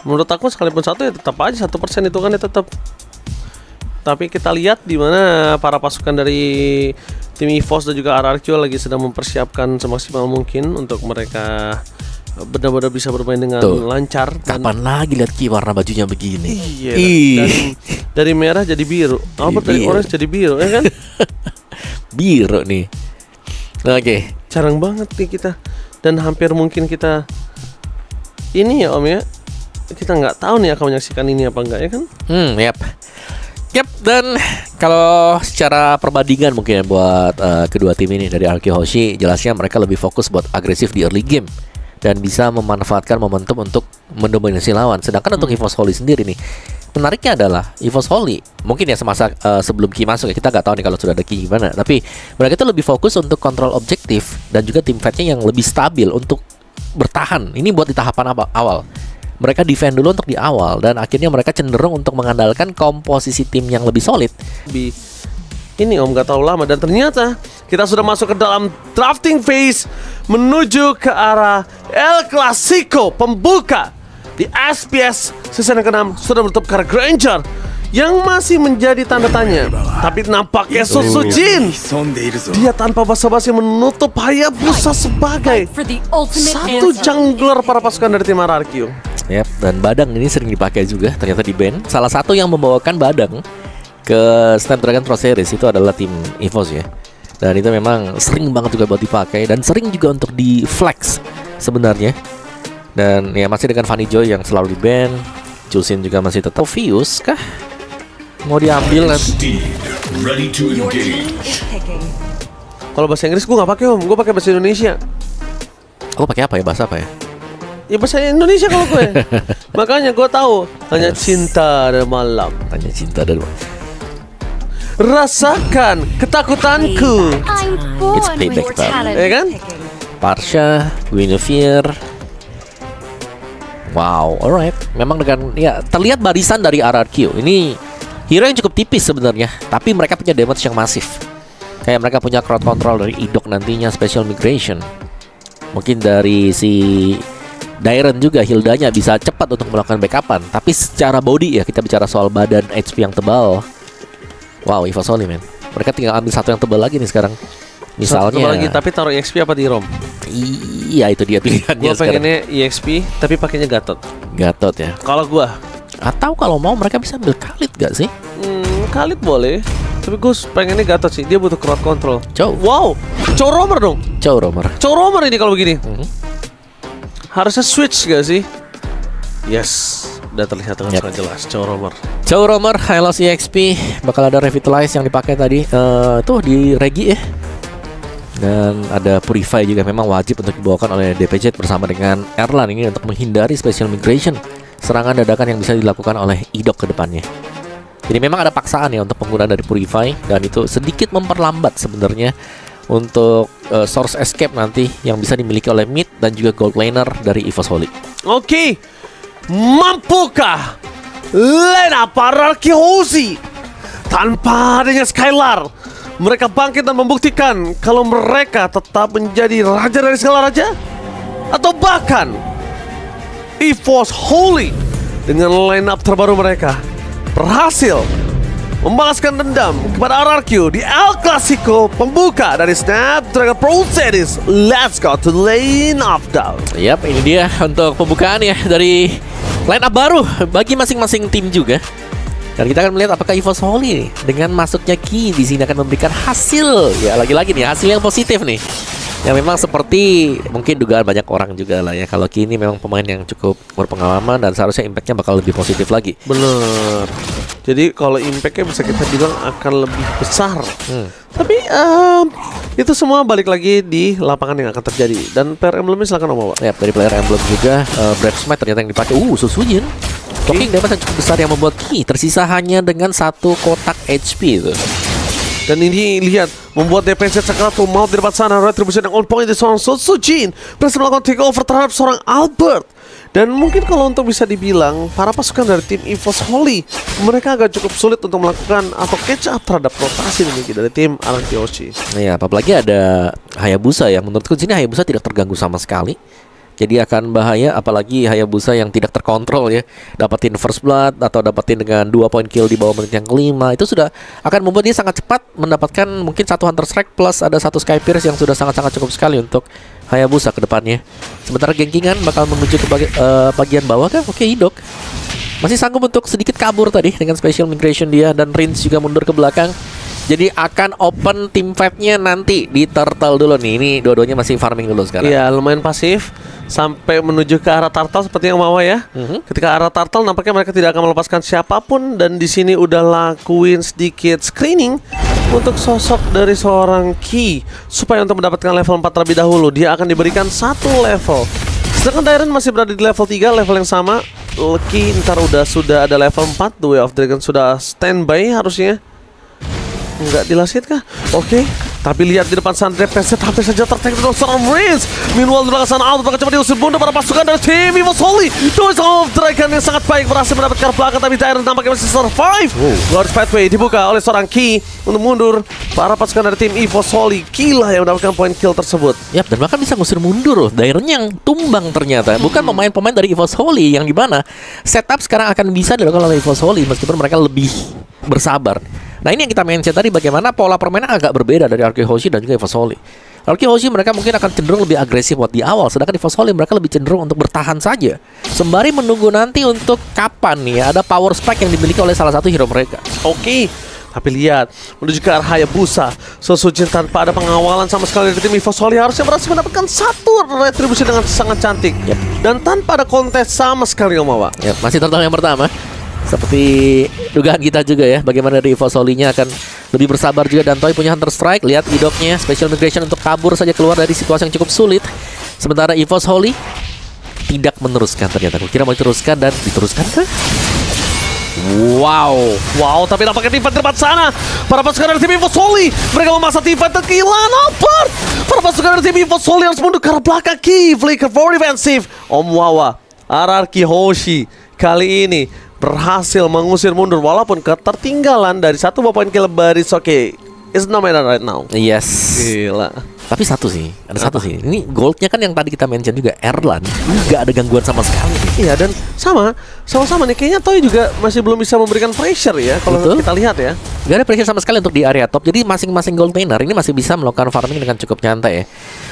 Menurut aku sekalipun satu ya tetap aja 1% itu kan ya tetap. Tapi kita lihat di mana para pasukan dari tim EVOS dan juga RRQ lagi sedang mempersiapkan semaksimal mungkin untuk mereka benar-benar bisa bermain dengan lancar. Kapan lagi lihat Ki warna bajunya begini? Iya. Dari merah jadi biru. Dari orange jadi biru, ya kan? Biru nih. Oke. Jarang banget nih kita. Dan hampir mungkin kita ini ya Om ya. Kita nggak tahu nih akan menyaksikan ini apa enggak ya kan? Yap, dan kalau secara perbandingan mungkin buat kedua tim ini dari RRQ Hoshi, jelasnya mereka lebih fokus buat agresif di early game dan bisa memanfaatkan momentum untuk mendominasi lawan. Sedangkan untuk EVOS Holy sendiri nih, menariknya adalah EVOS Holy mungkin ya semasa sebelum Ki masuk ya, kita nggak tahu nih kalau sudah ada Ki gimana, tapi mereka itu lebih fokus untuk kontrol objektif dan juga tim fightnya yang lebih stabil untuk bertahan. Ini buat di tahapan awal. Mereka defend dulu untuk di awal dan akhirnya mereka cenderung untuk mengandalkan komposisi tim yang lebih solid. Ini Om gak terlalu lama dan ternyata kita sudah masuk ke dalam drafting phase menuju ke arah El Clasico pembuka di SPS season ke-6 sudah menutup karena Granger yang masih menjadi tanda tanya. Tapi nampaknya Susujin dia tanpa basa-basi menutup Hayabusa sebagai satu jungler para pasukan dari tim RRQ. Yap, dan Badang ini sering dipakai juga ternyata di band. Salah satu yang membawakan Badang ke Snapdragon Pro Series itu adalah tim EVOS ya. Dan itu memang sering banget juga buat dipakai dan sering juga untuk di flex sebenarnya. Dan ya masih dengan Fanny Joy yang selalu di band. Jusin juga masih tetap. Vius kah? Mau diambil nanti. Kalau bahasa Inggris gue nggak pakai Om, gue pakai bahasa Indonesia. Oh pakai apa ya, bahasa apa ya? Ya bahasa Indonesia kalau gue. Makanya gue tahu. Hanya cinta dan malam. Hanya cinta dan malam. Rasakan ketakutanku. It's playback time. Ya kan? Parsha, Guinevere. Wow, alright. Memang dengan ya terlihat barisan dari RRQ. Ini hero yang cukup tipis sebenarnya, tapi mereka punya damage yang masif. Kayak mereka punya crowd control dari Idok nantinya, special migration. Mungkin dari si Dairen juga Hildanya bisa cepat untuk melakukan backupan. Tapi secara body ya, kita bicara soal badan HP yang tebal. Wow, EVOS Holy men. Mereka tinggal ambil satu yang tebal lagi nih sekarang. Misalnya tebal lagi, tapi taruh EXP apa di ROM? Iya itu dia pilihannya. Gue pengennya EXP tapi pakainya Gatot. Gatot ya. Kalau gue atau kalau mau mereka bisa ambil Khalid gak sih? Khalid boleh. Tapi gue pengennya Gatot sih. Dia butuh crowd control. Wow, Chow Romer dong. Chow Romer ini kalau begini. Harusnya switch gak sih? Yes, udah terlihat dengan sangat jelas Chow Romer Hylos EXP bakal ada Revitalize yang dipakai tadi tuh di Regi ya. Dan ada Purify juga memang wajib untuk dibawakan oleh DPJ bersama dengan Erlan ini untuk menghindari special migration, serangan dadakan yang bisa dilakukan oleh Idok ke depannya. Jadi memang ada paksaan ya untuk penggunaan dari Purify dan itu sedikit memperlambat sebenarnya untuk source escape nanti yang bisa dimiliki oleh mid dan juga gold laner dari EVOS Holy. Oke, mampukah Lena RRQ Hoshi tanpa adanya Skylar mereka bangkit dan membuktikan kalau mereka tetap menjadi raja dari segala raja? Atau bahkan EVOS Holy dengan line up terbaru mereka berhasil membalaskan dendam kepada RRQ di El Clasico pembuka dari Snapdragon Pro Series. Let's go to lane of down. Yap, ini dia untuk pembukaan ya dari line up baru bagi masing-masing tim juga. Dan kita akan melihat apakah EVOS Holy dengan masuknya Ki di sini akan memberikan hasil ya, lagi-lagi nih hasil yang positif nih. Yang memang seperti mungkin dugaan banyak orang juga lah ya, kalau Ki ini memang pemain yang cukup berpengalaman dan seharusnya impactnya bakal lebih positif lagi. Bener. Jadi kalau impactnya bisa kita bilang akan lebih besar. Tapi itu semua balik lagi di lapangan yang akan terjadi. Dan player emblemnya silakan Om Bawa. Ya, dari player emblem juga Brave Smite ternyata yang dipakai. Susujin. Talking damage yang cukup besar yang membuat Ki tersisa hanya dengan satu kotak HP itu. Dan ini lihat membuat DPS Sakrato mau di depan sana. Retribution yang on point di seorang Susujin berhasil melakukan take over terhadap seorang Albert. Dan mungkin kalau untuk bisa dibilang para pasukan dari tim EVOS Holy mereka agak cukup sulit untuk melakukan atau catch up terhadap rotasi dari tim RRQ Hoshi. Nah ya, apalagi ada Hayabusa yang menurutku sini Hayabusa tidak terganggu sama sekali. Jadi akan bahaya, apalagi Hayabusa yang tidak terkontrol ya, dapetin first blood atau dapetin dengan 2 point kill di bawah menit yang kelima, itu sudah akan membuat dia sangat cepat mendapatkan mungkin 1 Hunter Strike plus ada 1 Sky Pierce yang sudah sangat-sangat cukup sekali untuk Hayabusa ke depannya. Sementara Genkingan bakal menuju ke bagian bawah kan. Oke, Idok masih sanggup untuk sedikit kabur tadi dengan special migration dia, dan Rince juga mundur ke belakang. Jadi akan open team fight-nya nanti di Turtle dulu nih. Ini dua-duanya masih farming dulu sekarang. Iya, lumayan pasif sampai menuju ke arah Turtle seperti yang mau ya. Ketika arah Turtle nampaknya mereka tidak akan melepaskan siapapun, dan di sini udah lakuin sedikit screening untuk sosok dari seorang Ki supaya untuk mendapatkan level 4 terlebih dahulu. Dia akan diberikan 1 level. Sedangkan Dairen masih berada di level 3, level yang sama. Ki ntar sudah ada level 4. The Way of Dragon sudah standby harusnya. Enggak dilasit kah? Oke. Tapi lihat di depan sana Repeset hampir saja tertake oleh seorang Rince. Meanwhile di belakang sana Albert coba diusir mundur para pasukan dari tim EVOSOLI. The Way of Dragon yang sangat baik berhasil mendapatkan belakang, tapi Dairen tampaknya masih survive. Lord's Pathway dibuka oleh seorang Ki untuk mundur para pasukan dari tim EVOSOLI. Gila yang mendapatkan point kill tersebut. Yap, dan bahkan bisa ngusir mundur loh. Dairen yang tumbang ternyata. Bukan pemain-pemain dari EVOSOLI yang dimana setup sekarang akan bisa dilakukan oleh EVOSOLI meskipun mereka lebih bersabar. Nah, ini yang kita mention tadi, bagaimana pola permainan agak berbeda dari RQ Hoshi dan juga EVOSOLI. RQ Hoshi mereka mungkin akan cenderung lebih agresif buat di awal, sedangkan EVOSOLI mereka lebih cenderung untuk bertahan saja sembari menunggu nanti untuk kapan nih ada power spike yang dimiliki oleh salah satu hero mereka. Oke. Tapi lihat, menuju ke arah Hayabusa, Sosujin tanpa ada pengawalan sama sekali dari tim EVOSOLI harusnya berhasil mendapatkan 1 retribusi dengan sangat cantik. Dan tanpa ada kontes sama sekali Omawa. Masih Turtle yang pertama. Seperti dugaan kita juga ya, bagaimana dari EVOSOLI-nya akan lebih bersabar juga. Dan Toy punya Hunter Strike. Lihat Idoknya special migration untuk kabur saja keluar dari situasi yang cukup sulit. Sementara EVOSOLI tidak meneruskan ternyata. Aku kira mau diteruskan dan diteruskan kah? Wow, tapi nampaknya tim fight di depan sana. Para pasukan dari tim EVOSOLI mereka memaksa tim fight dan kehilangan Albert. Para pasukan dari tim EVOSOLI harus mundur ke arah belakang. Ki flicker for defensive. Om Wawa, RRQ Hoshi kali ini berhasil mengusir mundur walaupun ketertinggalan dari 1 point kill baris. Oke, it's no matter right now. Yes. Gila. Tapi ada satu sih. Ini goldnya kan yang tadi kita mention juga, Erlan nggak ada gangguan sama sekali. Iya, dan sama-sama nih kayaknya Toy juga masih belum bisa memberikan pressure ya kalau kita lihat ya. Gak ada pressure sama sekali untuk di area top. Jadi masing-masing gold laner ini masih bisa melakukan farming dengan cukup nyantai ya.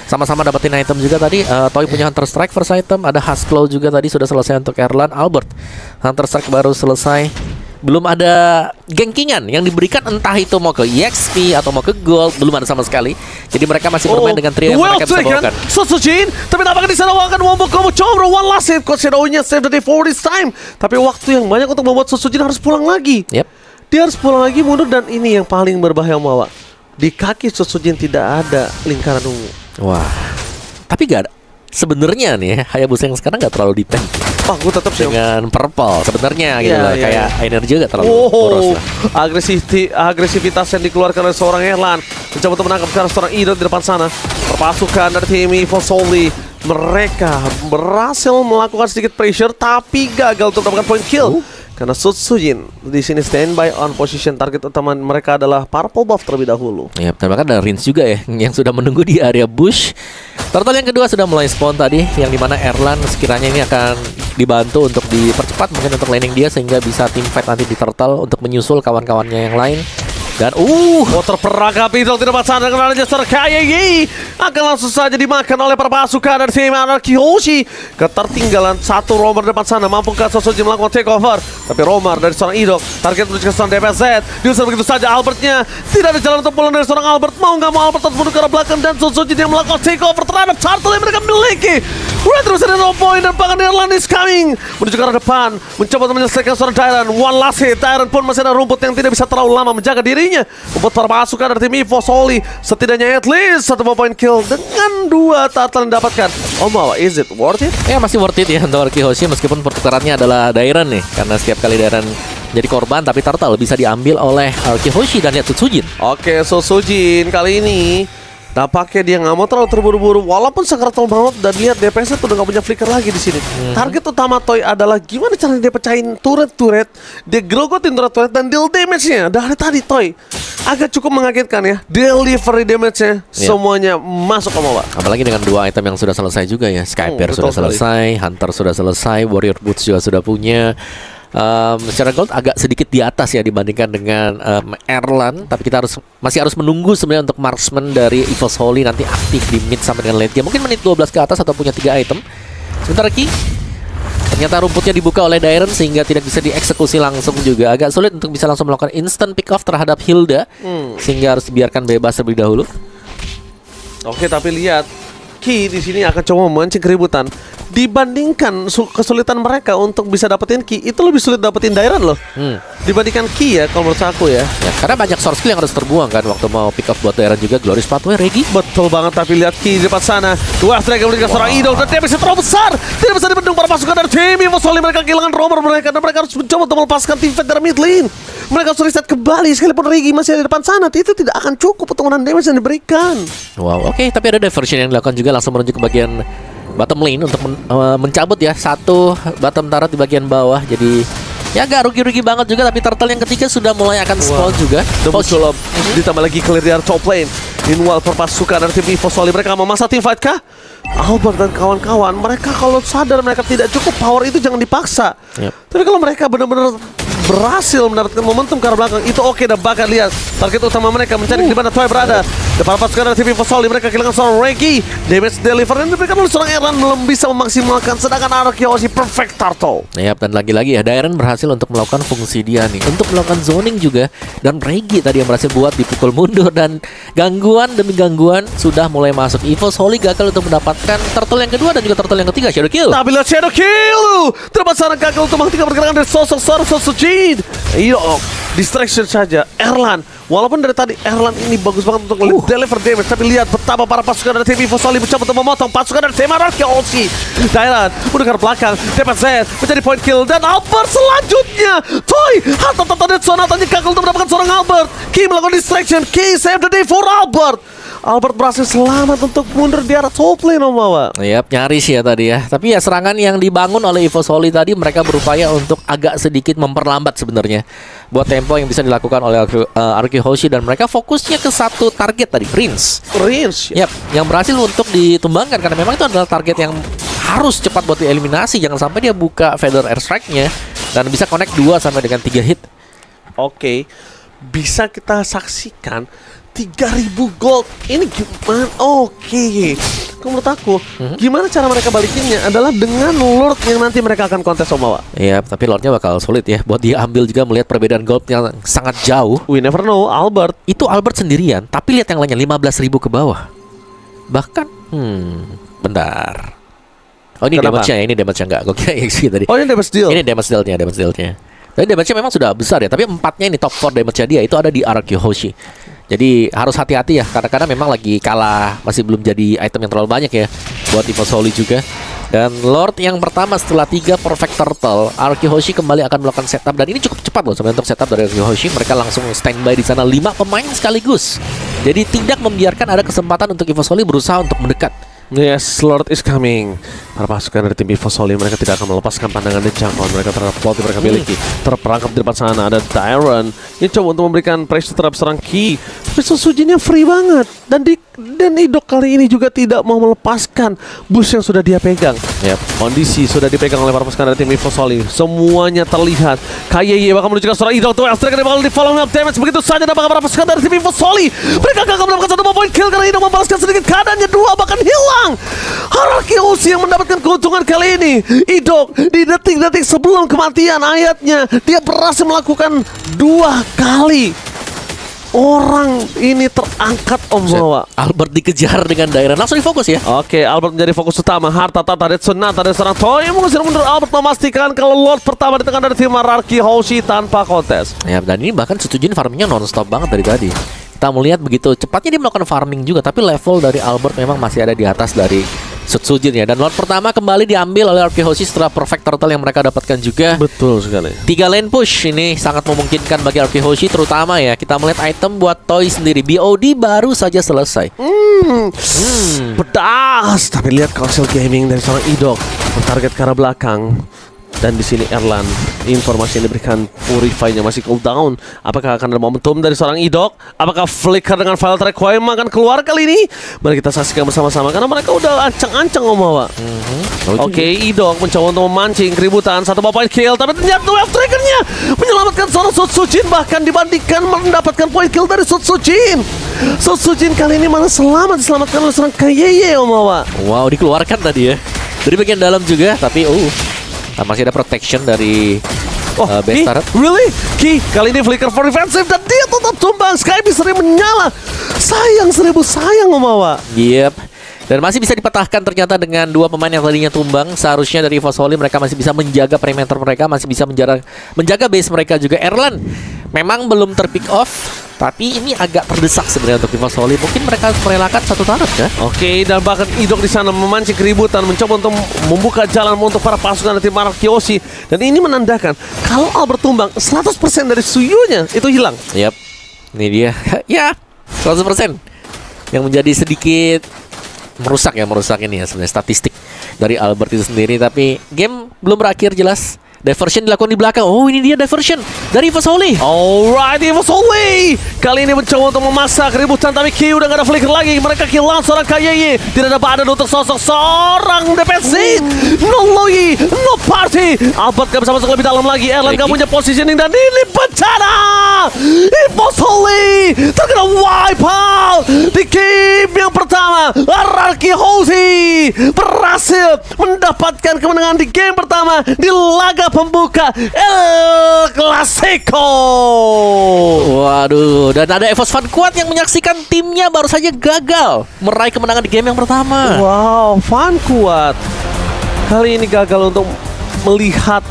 Sama-sama dapetin item juga tadi. Toy punya Hunter Strike first item, ada Husklow juga tadi sudah selesai untuk Erlan. Albert Hunter Strike baru selesai. Belum ada Genkingan yang diberikan, entah itu mau ke EXP atau mau ke gold, belum ada sama sekali. Jadi mereka masih bermain dengan trio yang mereka bisa bawakan. Sosujin, tapi nampaknya di sana akan wombo combo cover one last save. Coach Shadow-nya save the day for this time. Tapi waktu yang banyak untuk membuat Sosujin harus pulang lagi. Dia harus pulang lagi mundur, dan ini yang paling berbahaya Mawa. Di kaki Sosujin tidak ada lingkaran ungu. Wah, tapi gak ada. Sebenarnya nih Hayabusa yang sekarang gak terlalu depend gue tetap dengan purple sebenarnya gitu lah. Kayak energi gak terlalu boros lah. Agresivitas yang dikeluarkan oleh seorang Erlan mencoba untuk menangkap seorang Idol di depan sana. Perpasukan dari tim EVOSOLI mereka berhasil melakukan sedikit pressure tapi gagal untuk mendapatkan point kill. Karena Sosujin di sini standby on position. Target utama mereka adalah purple buff terlebih dahulu. Ya, bahkan ada Rince juga ya yang sudah menunggu di area bush. Turtle yang kedua sudah mulai spawn tadi, yang dimana Erlan sekiranya ini akan dibantu untuk dipercepat mungkin untuk laning dia sehingga bisa team fight nanti di Turtle untuk menyusul kawan-kawannya yang lain. Dan water perang Capital tidak pasangan dengan adanya KYG akan langsung saja dimakan oleh para pasukan dari tim RRQ Hoshi. Ketertinggalan 1 Romer depan sana, mampukah Sosujin melakukan takeover? Tapi Romer dari seorang Idok, target menuju ke seorang DPZ, diusir begitu saja. Albertnya tidak ada jalan untuk pulang dari seorang Albert. Mau nggak mau Albert harus mundur ke arah belakang, dan Sosujin yang melakukan takeover terhadap Turtle yang mereka miliki. Terus ada 0 point, dan bahkan Erlan is coming menuju ke arah depan, mencoba untuk menyelesaikan seorang Dairen. One last hit, Dairen pun masih ada rumput yang tidak bisa terlalu lama menjaga dirinya. Membuat para pasukan dari tim EVOSOLI setidaknya at least 1 point kill dengan 2 Turtle yang didapatkan. Is it worth it? Ya, masih worth it ya untuk RRQ Hoshi meskipun pertukarannya adalah Dairen nih. Karena setiap kali Dairen jadi korban, tapi Turtle bisa diambil oleh RRQ Hoshi dan Sosujin. Oke, Sosujin kali ini Nampaknya dia nggak mau terlalu terburu-buru. Walaupun Sakratul Maut dan lihat DPS tuh udah nggak punya flicker lagi di sini. Target utama Toy adalah gimana caranya dia pecahin turret-turret, dia grogotin turret-turret dan deal damage-nya. Dari tadi Toy agak cukup mengagetkan ya. Delivery damage-nya semuanya masuk ke bawah. Apalagi dengan 2 item yang sudah selesai juga ya. Skyper sudah selesai, Hunter sudah selesai, Warrior Boots juga sudah punya. Secara gold agak sedikit di atas ya dibandingkan dengan Erlan, tapi kita masih harus menunggu sebenarnya untuk marksman dari EVOS Holy nanti aktif di mid sampai dengan late game. Mungkin menit 12 ke atas atau punya 3 item. Sebentar lagi ternyata rumputnya dibuka oleh Dairon sehingga tidak bisa dieksekusi langsung juga. Agak sulit untuk bisa langsung melakukan instant pick off terhadap Hilda, sehingga harus dibiarkan bebas terlebih dahulu. Oke, tapi lihat Ki di sini akan coba memancing keributan. Dibandingkan kesulitan mereka untuk bisa dapetin Ki, itu lebih sulit dapetin Dairon loh. Dibandingkan Ki ya, kalau menurut aku ya. Karena banyak source skill yang harus terbuang kan waktu mau pick up buat Dairon juga. Glorious Pathway, Regi. Betul banget, tapi lihat Ki di depan sana. Dua Striker memberikan seorang idol dan damage terlalu besar. Tidak bisa dibendung para pasukan dari tim EVOS Holy. Mereka kehilangan romer mereka dan mereka harus mencoba untuk melepaskan tim fight dari mid lane. Mereka harus reset kembali sekalipun Regi masih ada di depan sana. Itu tidak akan cukup untuk menahan damage yang diberikan. Wow, oke, tapi ada diversion yang dilakukan juga langsung menuju ke bagian bottom lane untuk mencabut ya satu bottom turret di bagian bawah. Jadi ya agak rugi-rugi banget juga, tapi turtle yang ketiga sudah mulai akan spawn juga. Ditambah lagi clear di top lane. Meanwhile perpasukan dari tim EVOS Holy, mereka memaksa tim fight kah? Albert dan kawan-kawan, mereka kalau sadar mereka tidak cukup power itu jangan dipaksa. Tapi kalau mereka benar-benar berhasil mendapatkan momentum ke arah belakang, itu oke. Dan bahkan lihat target utama mereka mencari di mana Toy berada. Depan pasukan dari tim EVOS Holy, mereka kehilangan seorang Regi. Damage deliver yang diberikan oleh seorang Erlan belum bisa memaksimalkan, sedangkan Arkeyoshi perfect turtle. Dan lagi-lagi ya Dairon berhasil untuk melakukan fungsi dia nih, untuk melakukan zoning juga. Dan Regi tadi yang berhasil buat dipukul mundur, dan gangguan demi gangguan sudah mulai masuk. EVOS Holy gagal untuk mendapatkan turtle yang kedua dan juga turtle yang ketiga, Shadow Kill. Tapi lihat Shadow Kill terlepas sana gagal untuk menghentikan pergerakan dari sosok Jin. Distraction saja Erlan. Walaupun dari tadi Erlan ini bagus banget untuk deliver damage, tapi lihat betapa para pasukan dari tim EVOS Holy mencoba untuk memotong pasukan dari tim Arkeyoshi. Dairon mendengar belakang, DPZ menjadi point kill, dan Albert selanjutnya. Toy, dan Sonatanya gagal untuk mendapatkan seorang Albert. Ki melakukan distraction, Ki save the day for Albert. Albert berhasil selamat untuk mundur di arah top lane, Om Wawa. Nyaris ya tadi ya. Tapi ya serangan yang dibangun oleh EVOS Holy tadi, mereka berupaya untuk agak sedikit memperlambat sebenarnya buat tempo yang bisa dilakukan oleh Arkeyoshi, dan mereka fokusnya ke satu target tadi, Rins. Yang berhasil untuk ditumbangkan karena memang itu adalah target yang harus cepat buat dieliminasi. Jangan sampai dia buka Feather Airstrike-nya dan bisa connect 2 sampai dengan 3 hit. Oke, bisa kita saksikan 3.000 gold. Ini gimana? Oke. Menurut aku, gimana cara mereka balikinnya adalah dengan Lord yang nanti mereka akan kontes Omawa. Tapi Lordnya bakal sulit ya buat diambil juga melihat perbedaan gold yang sangat jauh. We never know. Albert. Itu Albert sendirian, tapi lihat yang lainnya 15.000 ke bawah. Bahkan, bentar. Oh ini damage-nya ya, ini damage-nya enggak. Gue kira XP tadi. Oh ini damage deal. Ini damage deal-nya. Tapi damage-nya memang sudah besar ya, tapi 4-nya ini top 4 damage-nya dia itu ada di Arkeyoshi. Jadi harus hati-hati ya, karena memang lagi kalah, masih belum jadi item yang terlalu banyak ya buat EVOS Holy juga. Dan Lord yang pertama setelah 3 perfect turtle, Arkeyoshi kembali akan melakukan setup, dan ini cukup cepat loh sebenarnya untuk setup dari Arkeyoshi. Mereka langsung standby di sana 5 pemain sekaligus. Jadi tidak membiarkan ada kesempatan untuk EVOS Holy berusaha untuk mendekat. Yes, Lord is coming. Para pasukan dari tim EVOS Holy, mereka tidak akan melepaskan pandangan dan jangkauan mereka terhadap plot yang mereka miliki. Terperangkap di depan sana ada Dairon yang coba untuk memberikan pressure terhadap serang Ki. Tapi Sujinnya free banget, dan Idok kali ini juga tidak mau melepaskan bus yang sudah dia pegang. Kondisi sudah dipegang oleh para pasukan dari tim EVOS Holy. Semuanya terlihat. KYY bakal menunjukkan seorang Idok tuh Elstrike bakal di follow up damage begitu saja. Dan para pasukan dari tim EVOS Holy, mereka gagal mendapatkan 1 point kill karena Idok membalaskan sedikit keadaannya. 2 bahkan hilang. Arkeyoshi yang mendapatkan keuntungan kali ini. Idok di detik-detik sebelum kematian ayatnya, dia berhasil melakukan 2 kali. Orang ini terangkat Om Wawa. Albert dikejar dengan Dairon, langsung difokus ya. Oke, Albert menjadi fokus utama. Harta Tata dari Sonata dari seorang Toy mengusir mundur. Albert memastikan kalau Lord pertama di tengah dari tim Arkeyoshi tanpa kontes. Dan ini bahkan Sujin farmingnya non-stop banget dari tadi. Kita melihat begitu cepatnya dia melakukan farming juga, tapi level dari Albert memang masih ada di atas dari Sutsujin ya. Dan Lord pertama kembali diambil oleh RQ Hoshi setelah perfect turtle yang mereka dapatkan juga. Betul sekali. 3 lane push ini sangat memungkinkan bagi RQ Hoshi, terutama ya kita melihat item buat Toy sendiri. BOD baru saja selesai. Pedas. Tapi lihat Council Gaming dari seorang Idok target ke arah belakang. Dan di sini Erlan, informasi yang diberikan Purify-nya masih cooldown. Apakah akan ada momentum dari seorang Idok? Apakah Flicker dengan Violet Requiem akan keluar kali ini? Mari kita saksikan bersama-sama karena mereka udah ancang-ancang Om Hawa. Oke, Idok mencoba untuk memancing keributan. Satu point kill, tapi ternyata wave triggernya menyelamatkan seorang Sutsujin, bahkan dibandingkan mendapatkan point kill dari Sutsujin. Sutsujin kali ini malah diselamatkan oleh seorang Kayeye Om Hawa. Wow, dikeluarkan tadi ya dari bagian dalam juga, tapi masih ada protection dari base turret. Really? Ki, kali ini Flicker for defensive dan dia tetap tumbang. Skype sering menyala. Sayang, sayang Om Hawa. Yep. Dan masih bisa dipatahkan ternyata dengan 2 pemain yang tadinya tumbang. Seharusnya dari Fosoli mereka masih bisa menjaga perimeter mereka, masih bisa menjaga base mereka juga. Erlan memang belum terpick off, tapi ini agak terdesak sebenarnya untuk Fosoli. Mungkin mereka harus merelakan satu turret ya. Oke, dan bahkan Idok di sana memancing keributan, mencoba untuk membuka jalan untuk para pasukan tim RQ Hoshi. Dan ini menandakan kalau Albert tumbang, 100% dari Suyunya itu hilang. Yap. Ini dia. Ya, 100%. Yang menjadi sedikit merusak ini ya sebenarnya statistik dari Albert itu sendiri. Tapi game belum berakhir jelas. Diversion dilakukan di belakang. Oh, ini dia diversion dari Fosoli. Alright, Fosoli kali ini mencoba untuk memaksa keributan, tapi Ki udah gak ada flicker lagi. Mereka kill seorang Kayeye. Tidak ada badan untuk sosok seorang defensive. No Logi, no party. Albert gak bisa masuk lebih dalam lagi. Erlan gak punya positioning dan ini bencana. Fosoli terkena wipe out di game yang pertama. RQ Hoshi berhasil mendapatkan kemenangan di game pertama di laga pembuka El Clasico. Waduh, dan ada EVOS Fan Kuat yang menyaksikan timnya baru saja gagal meraih kemenangan di game yang pertama. Wow, Fan Kuat kali ini gagal untuk melihat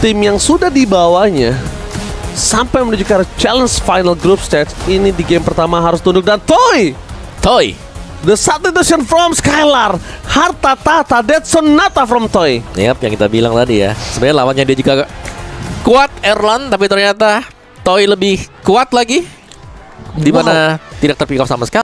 tim yang sudah dibawanya sampai menuju ke challenge final group stage. Ini di game pertama harus tunduk dan Toy the substitution from Skylar, harta tata Dead Sonata from Toy. Yap, yang kita bilang tadi ya. Sebenarnya lawannya dia juga kuat Erlan, tapi ternyata Toy lebih kuat lagi, di mana tidak terpick off sama sekali.